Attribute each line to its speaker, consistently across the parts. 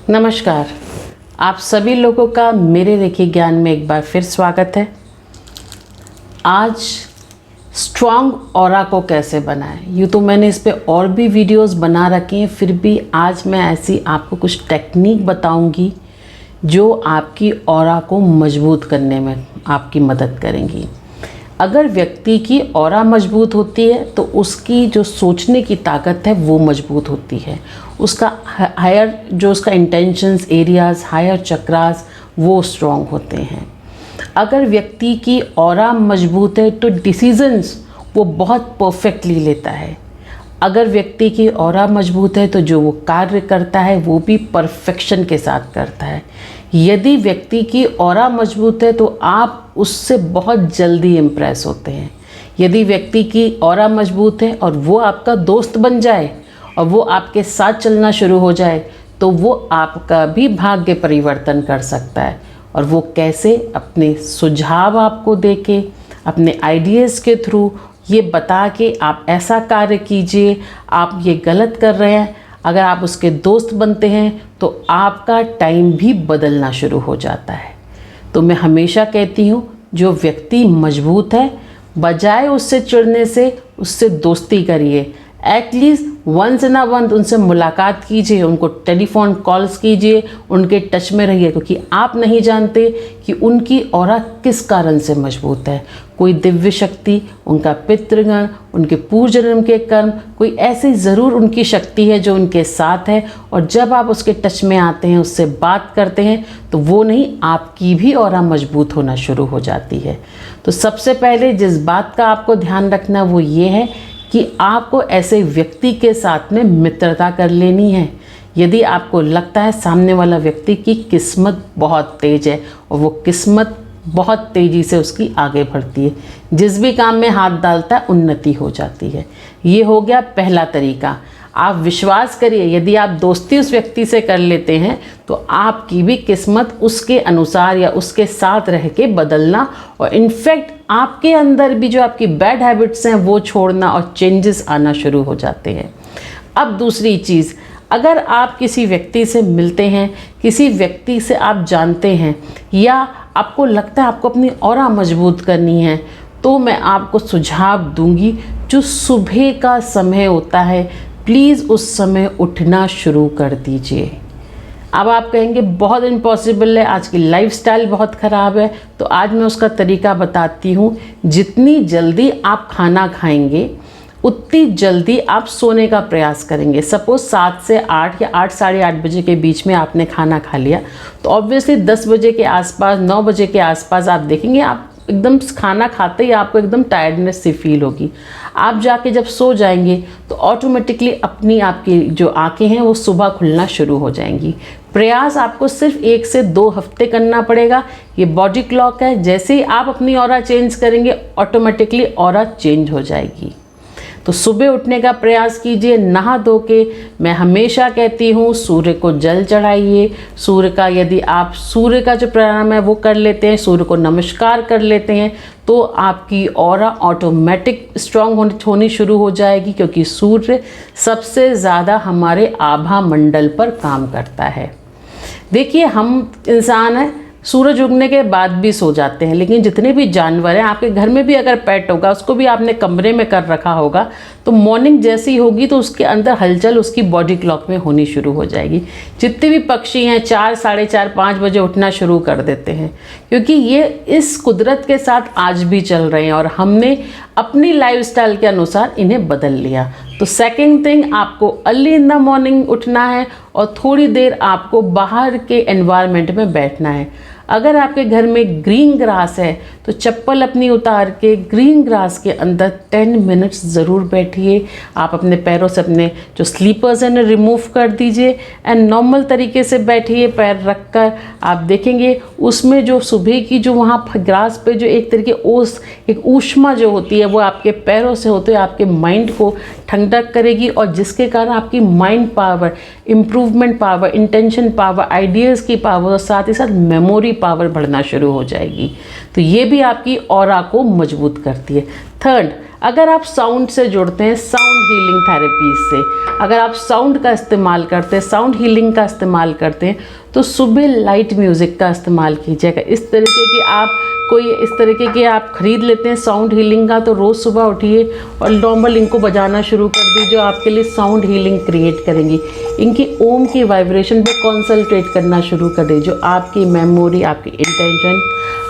Speaker 1: नमस्कार, आप सभी लोगों का मेरे रेखी ज्ञान में एक बार फिर स्वागत है। आज स्ट्रॉन्ग ऑरा को कैसे बनाएं, यूँ तो मैंने इस पे और भी वीडियोस बना रखे हैं, फिर भी आज मैं ऐसी आपको कुछ टेक्निक बताऊंगी जो आपकी ऑरा को मजबूत करने में आपकी मदद करेंगी। अगर व्यक्ति की ऑरा मजबूत होती है तो उसकी जो सोचने की ताकत है वो मजबूत होती है, उसका हायर जो उसका इंटेंशंस एरियाज़, हायर चक्रास वो स्ट्रॉन्ग होते हैं। अगर व्यक्ति की ऑरा मजबूत है तो डिसीजंस वो बहुत परफेक्टली लेता है। अगर व्यक्ति की ऑरा मजबूत है तो जो वो कार्य करता है वो भी परफेक्शन के साथ करता है। यदि व्यक्ति की ऑरा मजबूत है तो आप उससे बहुत जल्दी इम्प्रेस होते हैं। यदि व्यक्ति की ऑरा मजबूत है और वो आपका दोस्त बन जाए और वो आपके साथ चलना शुरू हो जाए तो वो आपका भी भाग्य परिवर्तन कर सकता है। और वो कैसे? अपने सुझाव आपको देके, अपने आइडियाज़ के थ्रू ये बता के आप ऐसा कार्य कीजिए, आप ये गलत कर रहे हैं। अगर आप उसके दोस्त बनते हैं तो आपका टाइम भी बदलना शुरू हो जाता है। तो मैं हमेशा कहती हूँ, जो व्यक्ति मजबूत है बजाय उससे चिढ़ने से उससे दोस्ती करिए। At least once in a once उनसे मुलाकात कीजिए, उनको टेलीफोन कॉल्स कीजिए, उनके टच में रहिए, क्योंकि आप नहीं जानते कि उनकी ऑरा किस कारण से मजबूत है। कोई दिव्य शक्ति, उनका पितृगण, उनके पूर्व जन्म के कर्म, कोई ऐसी ज़रूर उनकी शक्ति है जो उनके साथ है। और जब आप उसके टच में आते हैं, उससे बात करते हैं तो वो नहीं, आपकी भी ऑरा मजबूत होना शुरू हो जाती है। तो सबसे पहले जिस बात का आपको ध्यान रखना वो ये है कि आपको ऐसे व्यक्ति के साथ में मित्रता कर लेनी है। यदि आपको लगता है सामने वाला व्यक्ति की किस्मत बहुत तेज है और वो किस्मत बहुत तेज़ी से उसकी आगे बढ़ती है, जिस भी काम में हाथ डालता है उन्नति हो जाती है। ये हो गया पहला तरीका। आप विश्वास करिए, यदि आप दोस्ती उस व्यक्ति से कर लेते हैं तो आपकी भी किस्मत उसके अनुसार या उसके साथ रह के बदलना और इनफैक्ट आपके अंदर भी जो आपकी बैड हैबिट्स हैं वो छोड़ना और चेंजेस आना शुरू हो जाते हैं। अब दूसरी चीज़, अगर आप किसी व्यक्ति से मिलते हैं, किसी व्यक्ति से आप जानते हैं या आपको लगता है आपको अपनी ऑरा मजबूत करनी है, तो मैं आपको सुझाव दूंगी, जो सुबह का समय होता है प्लीज़ उस समय उठना शुरू कर दीजिए। अब आप कहेंगे बहुत इम्पॉसिबल है, आज की लाइफस्टाइल बहुत ख़राब है, तो आज मैं उसका तरीका बताती हूँ। जितनी जल्दी आप खाना खाएंगे उतनी जल्दी आप सोने का प्रयास करेंगे। सपोज़ 7 से 8 या 8 साढ़े 8 बजे के बीच में आपने खाना खा लिया तो ऑब्वियसली 10 बजे के आसपास, 9 बजे के आसपास आप देखेंगे आप एकदम खाना खाते ही आपको एकदम टायर्डनेस सी फील होगी। आप जाके जब सो जाएंगे तो ऑटोमेटिकली अपनी आपकी जो आँखें हैं वो सुबह खुलना शुरू हो जाएंगी। प्रयास आपको सिर्फ 1 से 2 हफ्ते करना पड़ेगा। ये बॉडी क्लॉक है, जैसे ही आप अपनी ऑरा चेंज करेंगे ऑटोमेटिकली ऑरा चेंज हो जाएगी। तो सुबह उठने का प्रयास कीजिए, नहा धो के। मैं हमेशा कहती हूँ सूर्य को जल चढ़ाइए। सूर्य का यदि आप सूर्य का जो प्राणायाम है वो कर लेते हैं, सूर्य को नमस्कार कर लेते हैं, तो आपकी ऑरा ऑटोमेटिक स्ट्रॉन्ग होनी शुरू हो जाएगी, क्योंकि सूर्य सबसे ज़्यादा हमारे आभा मंडल पर काम करता है। देखिए, हम इंसान हैं, सूरज उगने के बाद भी सो जाते हैं, लेकिन जितने भी जानवर हैं, आपके घर में भी अगर पेट होगा उसको भी आपने कमरे में कर रखा होगा, तो मॉर्निंग जैसी होगी तो उसके अंदर हलचल उसकी बॉडी क्लॉक में होनी शुरू हो जाएगी। जितने भी पक्षी हैं 4, साढ़े 4, 5 बजे उठना शुरू कर देते हैं, क्योंकि ये इस कुदरत के साथ आज भी चल रहे हैं और हमने अपनी लाइफस्टाइल के अनुसार इन्हें बदल लिया। तो सेकंड थिंग, आपको अर्ली इन द मॉर्निंग उठना है और थोड़ी देर आपको बाहर के एनवायरनमेंट में बैठना है। अगर आपके घर में ग्रीन ग्रास है तो चप्पल अपनी उतार के ग्रीन ग्रास के अंदर 10 मिनट्स ज़रूर बैठिए। आप अपने पैरों से अपने जो स्लीपर्स हैं रिमूव कर दीजिए एंड नॉर्मल तरीके से बैठिए, पैर रखकर। आप देखेंगे उसमें जो सुबह की जो वहाँ ग्रास पे जो एक तरीके एक ऊष्मा जो होती है वो आपके पैरों से होते हुए आपके माइंड को ठंडक करेगी, और जिसके कारण आपकी mind power, improvement power, intention power, ideas की पावर और साथ ही साथ मेमोरी पावर बढ़ना शुरू हो जाएगी। तो ये भी आपकी ऑरा को मजबूत करती है। थर्ड, अगर आप साउंड से जुड़ते हैं, साउंड हीलिंग थेरेपीज से अगर आप साउंड का इस्तेमाल करते हैं, साउंड हीलिंग का इस्तेमाल करते हैं, तो सुबह लाइट म्यूज़िक का इस्तेमाल कीजिएगा। इस तरीके की आप कोई इस तरीके के आप ख़रीद लेते हैं साउंड हीलिंग का, तो रोज़ सुबह उठिए और नॉर्मल इनको बजाना शुरू कर दीजिए, जो आपके लिए साउंड हीलिंग क्रिएट करेंगी। इनकी ओम की वाइब्रेशन पे कॉन्संट्रेट करना शुरू कर दीजिए, जो आपकी मेमोरी, आपकी इंटेंशन,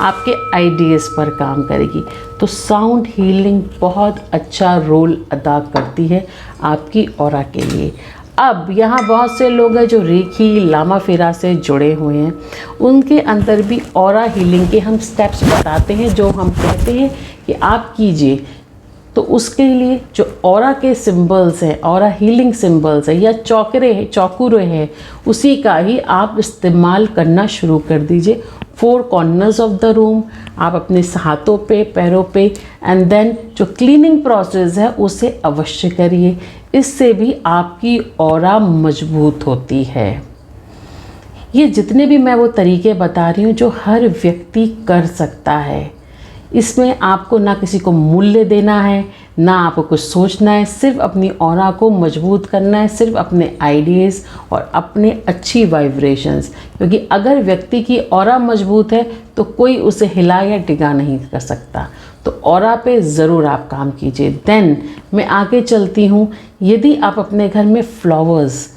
Speaker 1: आपके आइडियाज़ पर काम करेगी। तो साउंड हीलिंग बहुत अच्छा रोल अदा करती है आपकी ऑरा के लिए। अब यहाँ बहुत से लोग हैं जो रेखी लामा फेरा से जुड़े हुए हैं, उनके अंदर भी ऑरा हीलिंग के हम स्टेप्स बताते हैं, जो हम कहते हैं कि आप कीजिए। तो उसके लिए जो ऑरा के सिंबल्स हैं, ऑरा हीलिंग सिंबल्स हैं या चौकुरे हैं, उसी का ही आप इस्तेमाल करना शुरू कर दीजिए। 4 कॉर्नर्स ऑफ द रूम आप अपने हाथों पे, पैरों पे, एंड देन जो क्लीनिंग प्रोसेस है उसे अवश्य करिए। इससे भी आपकी ऑरा मजबूत होती है। ये जितने भी मैं वो तरीके बता रही हूँ जो हर व्यक्ति कर सकता है, इसमें आपको ना किसी को मूल्य देना है, ना आपको कुछ सोचना है, सिर्फ अपनी ऑरा को मजबूत करना है, सिर्फ अपने आइडियाज़ और अपने अच्छी वाइब्रेशंस। क्योंकि अगर व्यक्ति की ऑरा मजबूत है तो कोई उसे हिला या डिगा नहीं कर सकता। तो ऑरा पे ज़रूर आप काम कीजिए। देन मैं आगे चलती हूँ। यदि आप अपने घर में फ्लावर्स,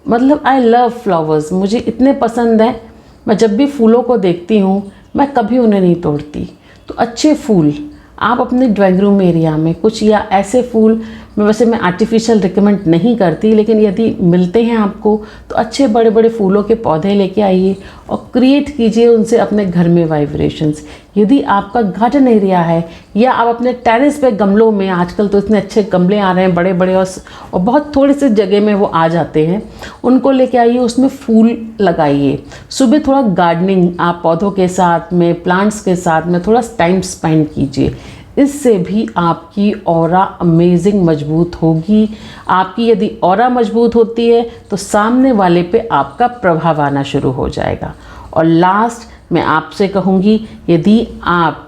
Speaker 1: मतलब आई लव फ्लावर्स, मुझे इतने पसंद है, मैं जब भी फूलों को देखती हूँ मैं कभी उन्हें नहीं तोड़ती। तो अच्छे फूल आप अपने ड्राइंग रूम एरिया में कुछ, या ऐसे फूल, मैं आर्टिफिशियल रिकमेंड नहीं करती, लेकिन यदि मिलते हैं आपको तो अच्छे बड़े बड़े फूलों के पौधे लेके आइए और क्रिएट कीजिए उनसे अपने घर में वाइब्रेशंस। यदि आपका गार्डन एरिया है या आप अपने टेरेस पे गमलों में, आजकल तो इतने अच्छे गमले आ रहे हैं बड़े बड़े, और बहुत थोड़ी सी जगह में वो आ जाते हैं, उनको लेके आइए, उसमें फूल लगाइए। सुबह थोड़ा गार्डनिंग आप पौधों के साथ में, प्लांट्स के साथ में थोड़ा टाइम स्पेंड कीजिए। इससे भी आपकी ऑरा अमेजिंग मजबूत होगी। आपकी यदि ऑरा मजबूत होती है तो सामने वाले पे आपका प्रभाव आना शुरू हो जाएगा। और लास्ट मैं आपसे कहूँगी, यदि आप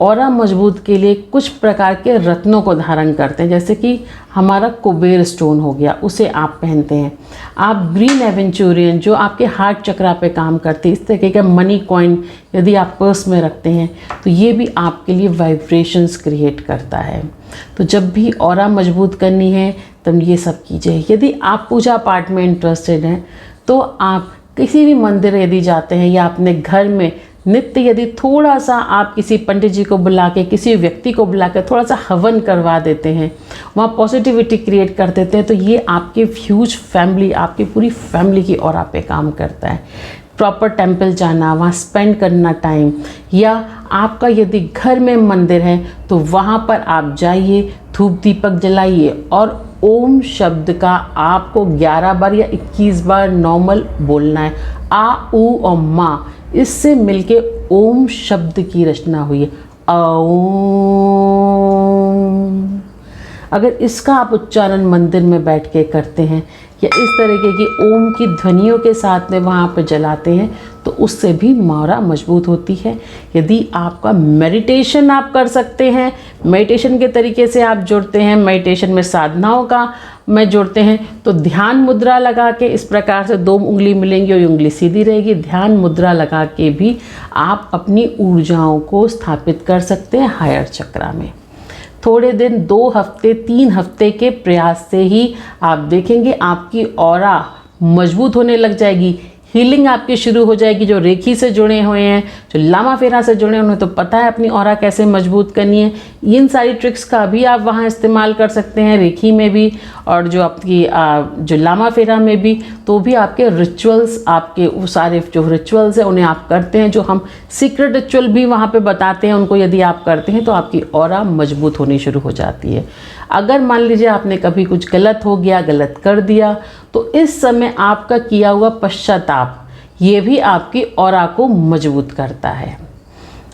Speaker 1: ऑरा मजबूत के लिए कुछ प्रकार के रत्नों को धारण करते हैं, जैसे कि हमारा कुबेर स्टोन हो गया, उसे आप पहनते हैं। आप ग्रीन एवेंचुरियन जो आपके हार्ट चक्रा पे काम करते हैं, इस तरीके का मनी कॉइन यदि आप पर्स में रखते हैं तो ये भी आपके लिए वाइब्रेशंस क्रिएट करता है। तो जब भी ऑरा मजबूत करनी है तब ये सब कीजिए। यदि आप पूजा पाठ में इंटरेस्टेड हैं तो आप किसी भी मंदिर यदि जाते हैं या अपने घर में नित्य यदि थोड़ा सा आप किसी पंडित जी को बुला के, किसी व्यक्ति को बुला के थोड़ा सा हवन करवा देते हैं, वहाँ पॉजिटिविटी क्रिएट कर देते हैं, तो ये आपके ह्यूज फैमिली, आपकी पूरी फैमिली की ऑरा पे काम करता है। प्रॉपर टेंपल जाना, वहाँ स्पेंड करना टाइम, या आपका यदि घर में मंदिर है तो वहाँ पर आप जाइए, धूप दीपक जलाइए और ओम शब्द का आपको 11 बार या 21 बार नॉर्मल बोलना है। आ, ऊ और माँ, इससे मिलके ओम शब्द की रचना हुई है। ओम। अगर इसका आप उच्चारण मंदिर में बैठ के करते हैं या इस तरीके की ओम की ध्वनियों के साथ में वहाँ पर जलाते हैं तो उससे भी ऑरा मजबूत होती है। यदि आपका मेडिटेशन आप कर सकते हैं, मेडिटेशन के तरीके से आप जुड़ते हैं, मेडिटेशन में साधनाओं का में जुड़ते हैं, तो ध्यान मुद्रा लगा के इस प्रकार से 2 उंगली मिलेंगी और उंगली सीधी रहेगी, ध्यान मुद्रा लगा के भी आप अपनी ऊर्जाओं को स्थापित कर सकते हैं हायर चक्रा में। थोड़े दिन, 2 हफ्ते 3 हफ्ते के प्रयास से ही आप देखेंगे आपकी ऑरा मजबूत होने लग जाएगी। हीलिंग आपकी शुरू हो जाएगी। जो रेखी से जुड़े हुए हैं, जो लामा फेरा से जुड़े, उन्हें तो पता है अपनी ऑरा कैसे मजबूत करनी है। इन सारी ट्रिक्स का भी आप वहाँ इस्तेमाल कर सकते हैं, रेखी में भी और जो आपकी जो लामा फेरा में भी। तो भी आपके रिचुअल्स, आपके वो सारे जो रिचुअल्स हैं उन्हें आप करते हैं, जो हम सीक्रेट रिचुअल भी वहाँ पे बताते हैं, उनको यदि आप करते हैं तो आपकी ऑरा मजबूत होनी शुरू हो जाती है। अगर मान लीजिए आपने कभी कुछ गलत हो गया, गलत कर दिया, तो इस समय आपका किया हुआ पश्चाताप ये भी आपकी ऑरा को मजबूत करता है।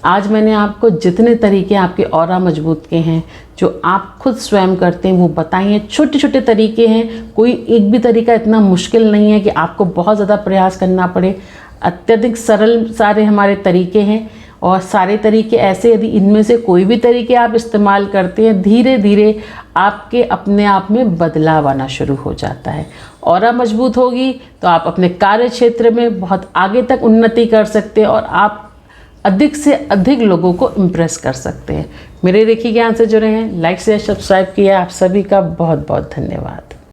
Speaker 1: आज मैंने आपको जितने तरीके आपके ऑरा मजबूत के हैं, जो आप खुद स्वयं करते हैं, वो बताइए। छोटे छोटे तरीके हैं, कोई एक भी तरीका इतना मुश्किल नहीं है कि आपको बहुत ज़्यादा प्रयास करना पड़े। अत्यधिक सरल सारे हमारे तरीके हैं, और सारे तरीके ऐसे, यदि इनमें से कोई भी तरीके आप इस्तेमाल करते हैं, धीरे धीरे आपके अपने आप में बदलाव आना शुरू हो जाता है। ऑरा मजबूत होगी तो आप अपने कार्य क्षेत्र में बहुत आगे तक उन्नति कर सकते हैं और आप अधिक से अधिक लोगों को इम्प्रेस कर सकते हैं। मेरे रेखी ज्ञान से जुड़े हैं, लाइक से सब्सक्राइब किया, आप सभी का बहुत बहुत धन्यवाद।